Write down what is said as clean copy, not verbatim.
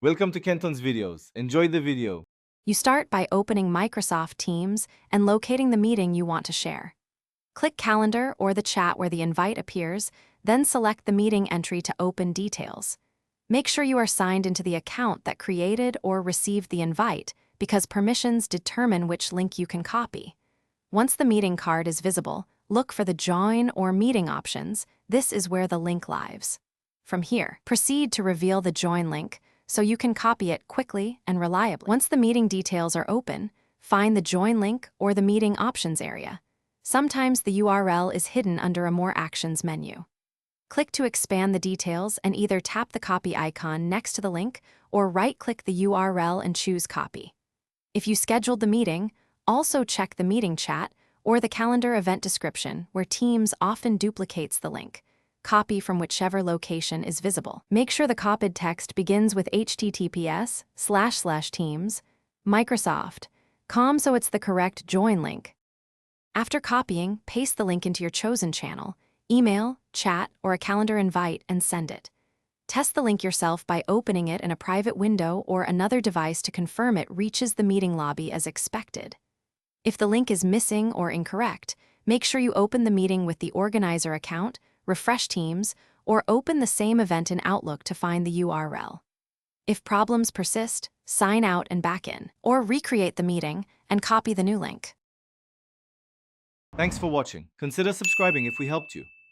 Welcome to Kenton's videos. Enjoy the video. You start by opening Microsoft Teams and locating the meeting you want to share. Click Calendar or the chat where the invite appears, then select the meeting entry to open details. Make sure you are signed into the account that created or received the invite, because permissions determine which link you can copy. Once the meeting card is visible, look for the Join or Meeting options. This is where the link lives. From here, proceed to reveal the Join link so you can copy it quickly and reliably. Once the meeting details are open, find the Join link or the Meeting Options area. Sometimes the URL is hidden under a More Actions menu. Click to expand the details and either tap the copy icon next to the link or right-click the URL and choose Copy. If you scheduled the meeting, also check the meeting chat or the calendar event description, where Teams often duplicates the link. Copy from whichever location is visible. Make sure the copied text begins with https://teams, Microsoft.com so it's the correct join link. After copying, paste the link into your chosen channel, email, chat, or a calendar invite and send it. Test the link yourself by opening it in a private window or another device to confirm it reaches the meeting lobby as expected. If the link is missing or incorrect, make sure you open the meeting with the organizer account, refresh Teams, or open the same event in Outlook to find the URL. If problems persist, sign out and back in, or recreate the meeting and copy the new link. Thanks for watching. Consider subscribing if we helped you.